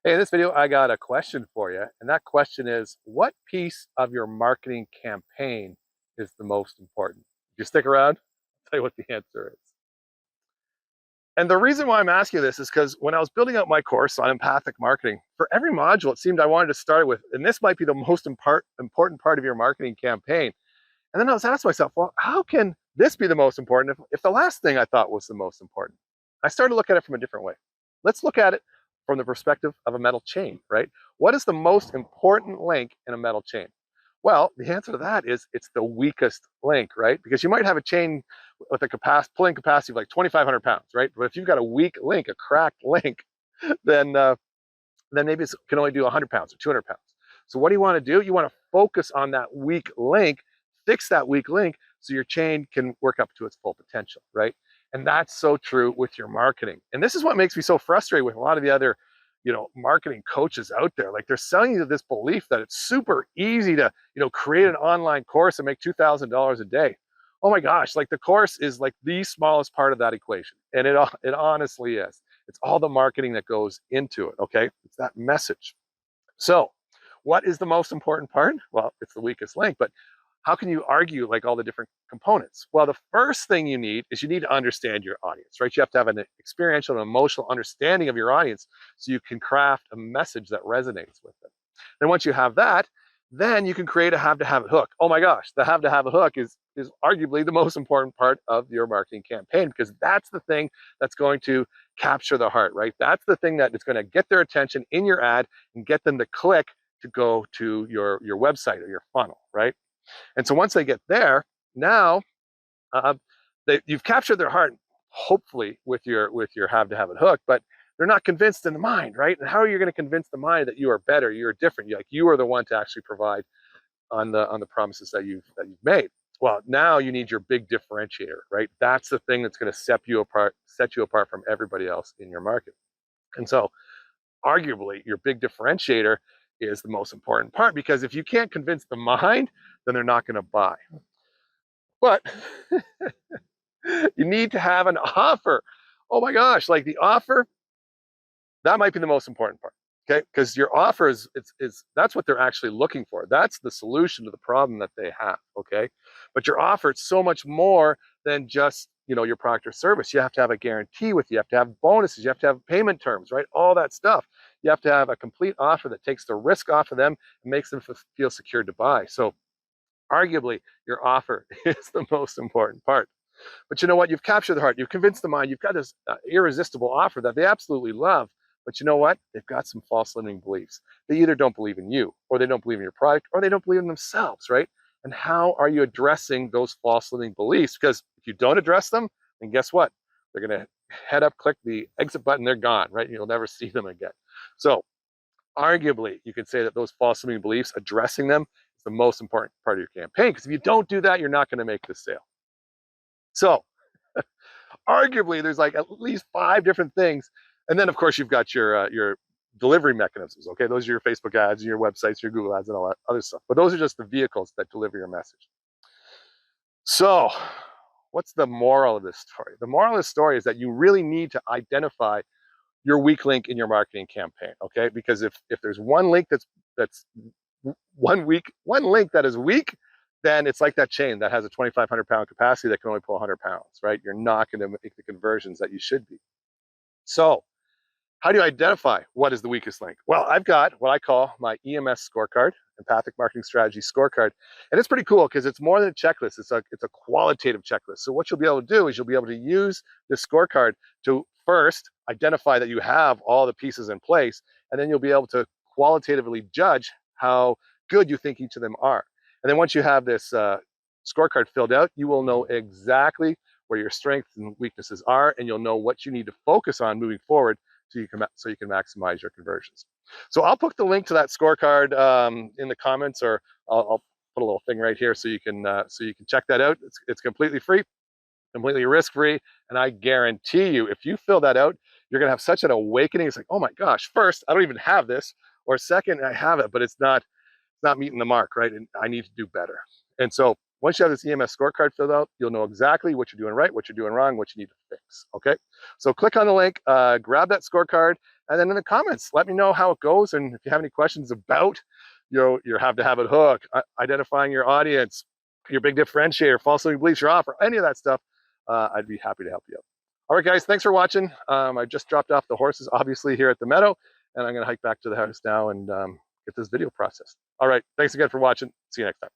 Hey, in this video, I got a question for you. And that question is, what piece of your marketing campaign is the most important? If you stick around, I'll tell you what the answer is. And the reason why I'm asking you this is because when I was building out my course on empathic marketing, for every module, it seemed I wanted to start with, and this might be the most important part of your marketing campaign. And then I was asking myself, well, how can this be the most important if the last thing I thought was the most important? I started to look at it from a different way. Let's look at it from the perspective of a metal chain, right? What is the most important link in a metal chain? Well, the answer to that is it's the weakest link, right? Because you might have a chain with a pulling capacity of like 2,500 pounds, right? But if you've got a weak link, a cracked link, then maybe it can only do 100 pounds or 200 pounds. So what do you want to do? You want to focus on that weak link, fix that weak link so your chain can work up to its full potential, right? And that's so true with your marketing. And this is what makes me so frustrated with a lot of the other, marketing coaches out there. Like they're selling you this belief that it's super easy to, create an online course and make $2,000 a day. Oh my gosh, like the course is like the smallest part of that equation. And it honestly is. It's all the marketing that goes into it, okay? It's that message. So what is the most important part? Well, it's the weakest link, but how can you argue like all the different components? Well, the first thing you need is you need to understand your audience, right? You have to have an experiential and emotional understanding of your audience so you can craft a message that resonates with them. Then once you have that, then you can create a have to have it hook. Oh my gosh, the have to have a hook is arguably the most important part of your marketing campaign because that's the thing that's going to capture the heart, right? That's the thing that is going to get their attention in your ad and get them to click to go to your website or your funnel, right? And so once they get there, now you've captured their heart, hopefully with your have to have it hook, but they're not convinced in the mind, right? And how are you going to convince the mind that you are better, you're different, you are the one to actually provide on the promises that you've made? Well, now you need your big differentiator, right? That's the thing that's going to set you apart from everybody else in your market. And so arguably your big differentiator is the most important part because if you can't convince the mind, then they're not going to buy. But you need to have an offer. Oh my gosh, like the offer, that might be the most important part. Okay, because your offer is that's what they're actually looking for. That's the solution to the problem that they have. Okay, but your offer it's so much more than just your product or service. You have to have a guarantee with you. You have to have bonuses. You have to have payment terms, right? All that stuff. You have to have a complete offer that takes the risk off of them and makes them feel secure to buy. So, arguably, your offer is the most important part. But you know what? You've captured the heart. You've convinced the mind. You've got this irresistible offer that they absolutely love. But you know what? They've got some false limiting beliefs. They either don't believe in you, or they don't believe in your product, or they don't believe in themselves, right? And how are you addressing those false limiting beliefs? Because if you don't address them, then guess what? They're going to head up, click the exit button, they're gone, right? You'll never see them again. So arguably, you could say that those false limiting beliefs, addressing them is the most important part of your campaign. Because if you don't do that, you're not going to make the sale. So arguably, there's like at least 5 different things. And then, of course, you've got your delivery mechanisms. Okay, those are your Facebook ads, and your websites, your Google ads, and all that other stuff. But those are just the vehicles that deliver your message. So, what's the moral of this story? The moral of this story is that you really need to identify your weak link in your marketing campaign. Okay, because if there's one link that's one link that is weak, then it's like that chain that has a 2,500 pound capacity that can only pull 100 pounds, right? You're not going to make the conversions that you should be. So, how do you identify what is the weakest link? Well, I've got what I call my EMS scorecard, Empathic Marketing Strategy Scorecard. And it's pretty cool because it's more than a checklist. It's a qualitative checklist. So what you'll be able to do is you'll be able to use this scorecard to first identify that you have all the pieces in place, and then you'll be able to qualitatively judge how good you think each of them are. And then once you have this scorecard filled out, you will know exactly where your strengths and weaknesses are, and you'll know what you need to focus on moving forward so you can maximize your conversions. So I'll put the link to that scorecard in the comments, or I'll put a little thing right here so you can check that out. It's completely free, completely risk-free, and I guarantee you, if you fill that out, you're gonna have such an awakening. It's like, oh my gosh, first, I don't even have this, or second, I have it, but it's not meeting the mark, right? And I need to do better. And so Once you have this EMS scorecard filled out, you'll know exactly what you're doing right, what you're doing wrong, what you need to fix. Okay, so click on the link, grab that scorecard, and then in the comments, let me know how it goes. And if you have any questions about your have to have it hook, identifying your audience, your big differentiator, false beliefs, your offer, any of that stuff, I'd be happy to help you out. All right, guys, thanks for watching. I just dropped off the horses, obviously, here at the meadow, and I'm going to hike back to the house now and get this video processed. All right, thanks again for watching. See you next time.